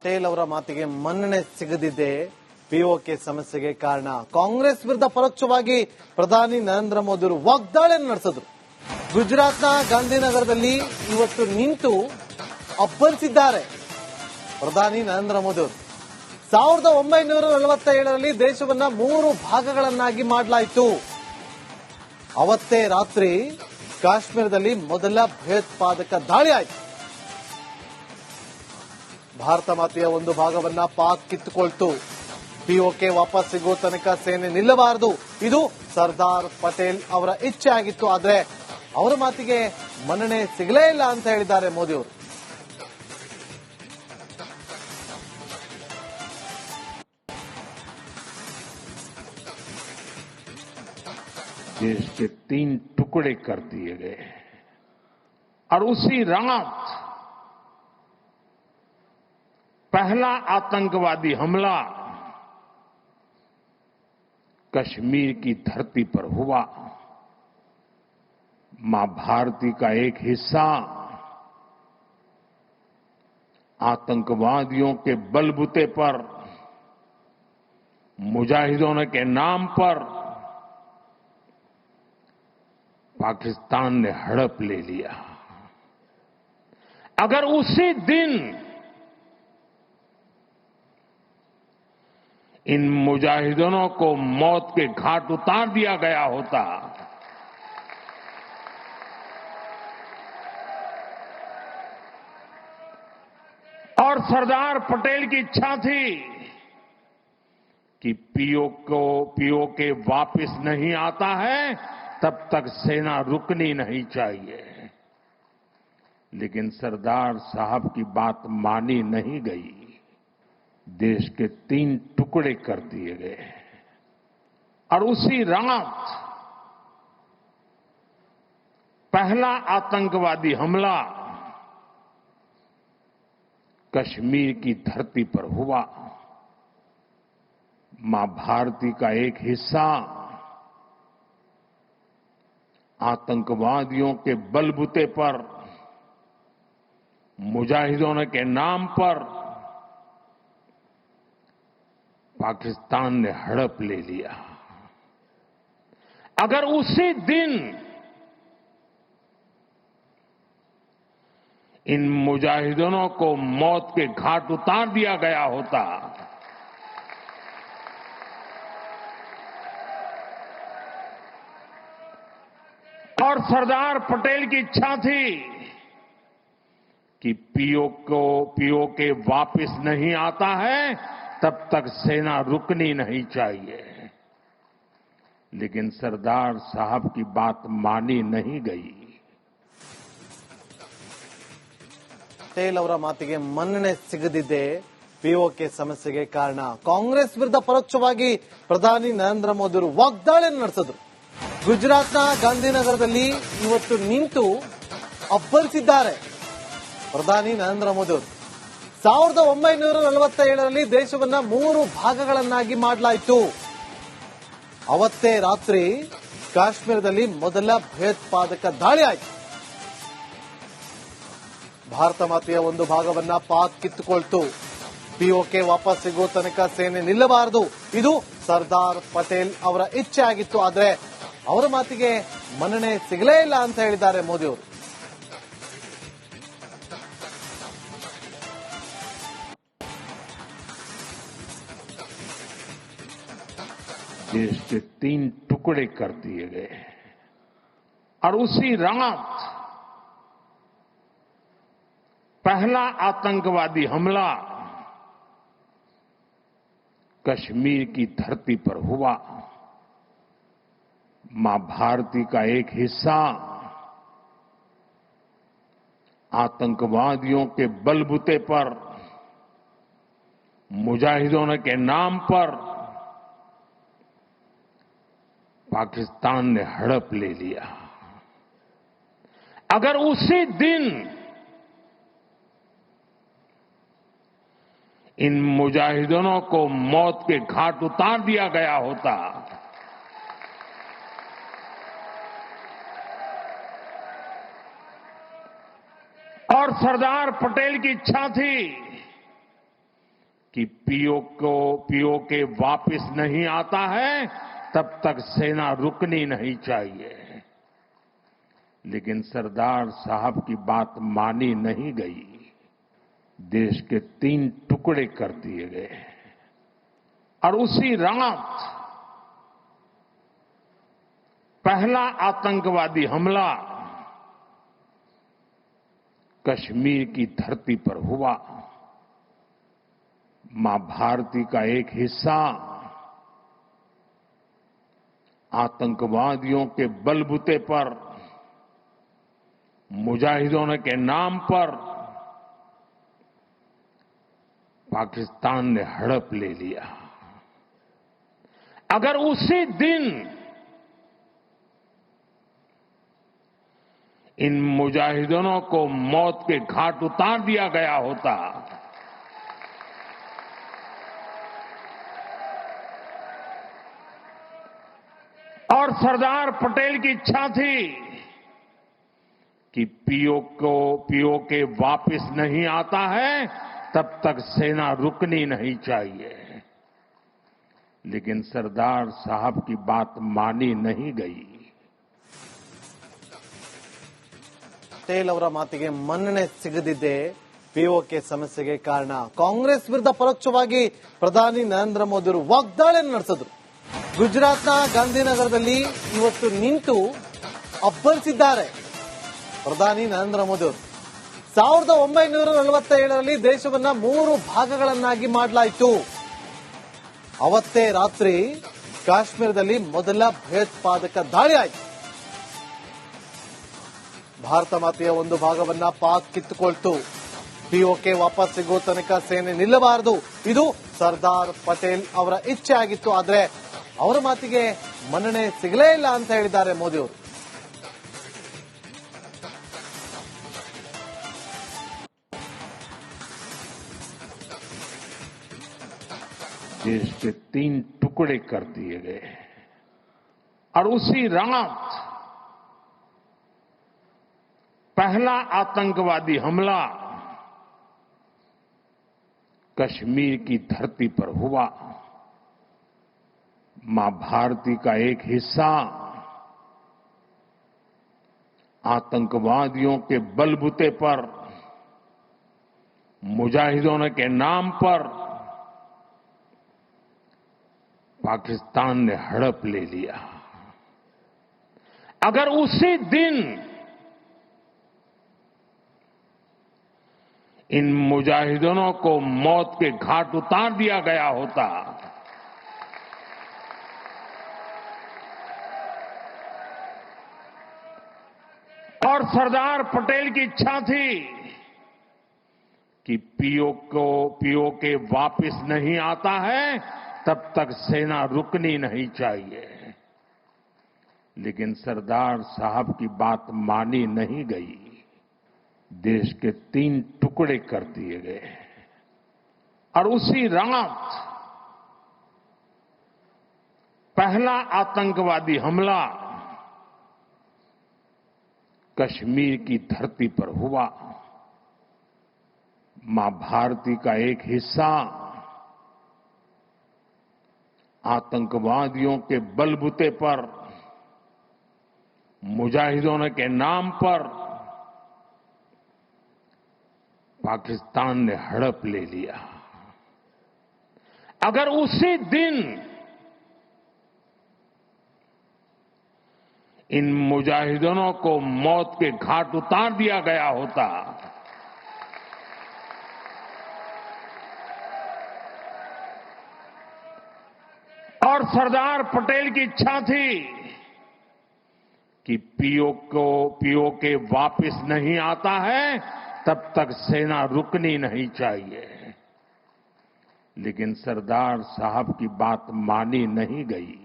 ಪಟೇಲ್ ಅವರ ಮಾತಿಗೆ ಮನ್ನಣೆ ಸಿಗದಿದ್ದೇ ಪಿಒಕೆ ಸಮಸ್ಯೆಗೆ ಕಾರಣ. ಕಾಂಗ್ರೆಸ್ ವಿರುದ್ಧ ಪರೋಕ್ಷವಾಗಿ ಪ್ರಧಾನಿ ನರೇಂದ್ರ ಮೋದಿ ಅವರು ವಾಗ್ದಾಳಿಯನ್ನು ನಡೆಸಿದ್ರು. ಗುಜರಾತ್ನ ಗಾಂಧಿನಗರದಲ್ಲಿ ಇವತ್ತು ನಿಂತು ಅಬ್ಬರಿಸಿದ್ದಾರೆ ಪ್ರಧಾನಿ ನರೇಂದ್ರ ಮೋದಿ ಅವರು. 1947ರಲ್ಲಿ ದೇಶವನ್ನ 3 ಭಾಗಗಳನ್ನಾಗಿ ಮಾಡಲಾಯಿತು. ಅವತ್ತೇ ರಾತ್ರಿ ಕಾಶ್ಮೀರದಲ್ಲಿ ಮೊದಲ ಭಯೋತ್ಪಾದಕ ದಾಳಿ ಆಯಿತು. ಭಾರತ ಮಾತೆಯ ಒಂದು ಭಾಗವನ್ನ ಪಾಕ್ ಕಿತ್ತುಕೊಳ್ತು. ಪಿಒಕೆ ವಾಪಸ್ ಸಿಗೋ ತನಕ ಸೇನೆ ನಿಲ್ಲಬಾರದು, ಇದು ಸರ್ದಾರ್ ಪಟೇಲ್ ಅವರ ಇಚ್ಛೆ ಆಗಿತ್ತು. ಆದ್ರೆ ಅವರ ಮಾತಿಗೆ ಮನ್ನಣೆ ಸಿಗಲೇ ಇಲ್ಲ ಅಂತ ಹೇಳಿದ್ದಾರೆ ಮೋದಿ ಅವರು. देश के 3 टुकड़े कर दिए गए और उसी रात पहला आतंकवादी हमला कश्मीर की धरती पर हुआ. मां भारती का एक हिस्सा आतंकवादियों के बलबूते पर, मुजाहिदों के नाम पर पाकिस्तान ने हड़प ले लिया. अगर उसी दिन इन मुजाहिदों को मौत के घाट उतार दिया गया होता और सरदार पटेल की इच्छा थी कि पीओके वापस नहीं आता है तब तक सेना रुकनी नहीं चाहिए, लेकिन सरदार साहब की बात मानी नहीं गई. देश के 3 टुकड़े कर दिए गए और उसी रात पहला आतंकवादी हमला कश्मीर की धरती पर हुआ. मां भारती का एक हिस्सा आतंकवादियों के बलबूते पर, मुजाहिदों के नाम पर पाकिस्तान ने हड़प ले लिया. अगर उसी दिन इन मुजाहिदों को मौत के घाट उतार दिया गया होता और सरदार पटेल की इच्छा थी कि पीओके वापस नहीं आता है तब तक सेना रुकनी नहीं चाहिए, लेकिन सरदार साहब की बात मानी नहीं गई. ಪಟೇಲ್ ಅವರ ಮಾತಿಗೆ ಮನ್ನಣೆ ಸಿಗದಿದ್ದೇ ಪಿಒಕೆ ಸಮಸ್ಯೆಗೆ ಕಾರಣ. ಕಾಂಗ್ರೆಸ್ ವಿರುದ್ಧ ಪರೋಕ್ಷವಾಗಿ ಪ್ರಧಾನಿ ನರೇಂದ್ರ ಮೋದಿ ಅವರು ವಾಗ್ದಾಳಿಯನ್ನು ನಡೆಸಿದ್ರು. ಗುಜರಾತ್ನ ಗಾಂಧಿನಗರದಲ್ಲಿ ಇವತ್ತು ನಿಂತು ಅಬ್ಬರಿಸಿದ್ದಾರೆ ಪ್ರಧಾನಿ ನರೇಂದ್ರ ಮೋದಿ ಅವರು. 1947ರಲ್ಲಿ ದೇಶವನ್ನ 3 ಭಾಗಗಳನ್ನಾಗಿ ಮಾಡಲಾಯಿತು. ಅವತ್ತೇ ರಾತ್ರಿ ಕಾಶ್ಮೀರದಲ್ಲಿ ಮೊದಲ ಭಯೋತ್ಪಾದಕ ದಾಳಿ ಆಯಿತು. ಭಾರತ ಮಾತೆಯ ಒಂದು ಭಾಗವನ್ನ ಪಾಕ್ ಕಿತ್ತುಕೊಳ್ತು. ಪಿಒಕೆ ವಾಪಸ್ ಸಿಗೋ ತನಕ ಸೇನೆ ನಿಲ್ಲಬಾರದು, ಇದು ಸರ್ದಾರ್ ಪಟೇಲ್ ಅವರ ಇಚ್ಛೆ ಆಗಿತ್ತು. ಆದ್ರೆ ಅವರ ಮಾತಿಗೆ ಮನ್ನಣೆ ಸಿಗಲೇ ಇಲ್ಲ ಅಂತ ಹೇಳಿದ್ದಾರೆ ಮೋದಿ ಅವರು. देश के 3 टुकड़े कर दिए गए और उसी रात पहला आतंकवादी हमला कश्मीर की धरती पर हुआ. मां भारती का एक हिस्सा आतंकवादियों के बलबूते पर, मुजाहिदों के नाम पर पाकिस्तान ने हड़प ले लिया. अगर उसी दिन इन मुजाहिदों को मौत के घाट उतार दिया गया होता और सरदार पटेल की इच्छा थी कि पीओके वापस नहीं आता है तब तक सेना रुकनी नहीं चाहिए। लेकिन सरदार साहब की बात मानी नहीं गई। देश के 3 टुकड़े कर दिए गए और उसी रात पहला आतंकवादी हमला कश्मीर की धरती पर हुआ। मां भारती का एक हिस्सा आतंकवादियों के बलबूते पर, मुजाहिदों के नाम पर पाकिस्तान ने हड़प ले लिया। अगर उसी दिन इन मुजाहिदों को मौत के घाट उतार दिया गया होता और सरदार पटेल की इच्छा थी कि पीओके वापस नहीं आता है तब तक सेना रुकनी नहीं चाहिए। लेकिन सरदार साहब की बात मानी नहीं गई। ಪಟೇಲ್ ಅವರ ಮಾತಿಗೆ ಮನ್ನಣೆ ಸಿಗದಿದ್ದೇ ಪಿಒಕೆ ಸಮಸ್ಯೆಗೆ ಕಾರಣ. ಕಾಂಗ್ರೆಸ್ ವಿರುದ್ಧ ಪರೋಕ್ಷವಾಗಿ ಪ್ರಧಾನಿ ನರೇಂದ್ರ ಮೋದಿ ಅವರು ವಾಗ್ದಾಳಿಯನ್ನು ನಡೆಸಿದ್ರು. ಗುಜರಾತ್ನ ಗಾಂಧಿನಗರದಲ್ಲಿ ಇವತ್ತು ನಿಂತು ಅಬ್ಬರಿಸಿದ್ದಾರೆ ಪ್ರಧಾನಿ ನರೇಂದ್ರ ಮೋದಿ ಅವರು. 1947ರಲ್ಲಿ ದೇಶವನ್ನ 3 ಭಾಗಗಳನ್ನಾಗಿ ಮಾಡಲಾಯಿತು. ಅವತ್ತೇ ರಾತ್ರಿ ಕಾಶ್ಮೀರದಲ್ಲಿ ಮೊದಲ ಭಯೋತ್ಪಾದಕ ದಾಳಿ ಆಯಿತು. ಭಾರತ ಮಾತೆಯ ಒಂದು ಭಾಗವನ್ನ ಪಾಕ್ ಕಿತ್ತುಕೊಳ್ತು. ಪಿಒಕೆ ವಾಪಸ್ ಸಿಗೋ ತನಕ ಸೇನೆ ನಿಲ್ಲಬಾರದು, ಇದು ಸರ್ದಾರ್ ಪಟೇಲ್ ಅವರ ಇಚ್ಛೆ ಆಗಿತ್ತು. ಆದ್ರೆ ಅವರ ಮಾತಿಗೆ ಮನ್ನಣೆ ಸಿಗಲೇ ಇಲ್ಲ ಅಂತ ಹೇಳಿದ್ದಾರೆ ಮೋದಿ ಅವರು. देश के 3 टुकड़े कर दिए गए और उसी रात पहला आतंकवादी हमला कश्मीर की धरती पर हुआ। मां भारती का एक हिस्सा आतंकवादियों के बलबूते पर, मुजाहिदों के नाम पर पाकिस्तान ने हड़प ले लिया। अगर उसी दिन इन मुजाहिदों को मौत के घाट उतार दिया गया होता और सरदार पटेल की इच्छा थी कि पीओके वापस नहीं आता है तब तक सेना रुकनी नहीं चाहिए। लेकिन सरदार साहब की बात मानी नहीं गई। देश के 3 टुकड़े कर दिए गए और उसी रात पहला आतंकवादी हमला कश्मीर की धरती पर हुआ। मां भारती का एक हिस्सा आतंकवादियों के बलबूते पर, मुजाहिदों के नाम पर पाकिस्तान ने हड़प ले लिया। अगर उसी दिन इन मुजाहिदों को मौत के घाट उतार दिया गया होता और सरदार पटेल की इच्छा थी कि पीओके वापस नहीं आता है तब तक सेना रुकनी नहीं चाहिए। लेकिन सरदार साहब की बात मानी नहीं गई।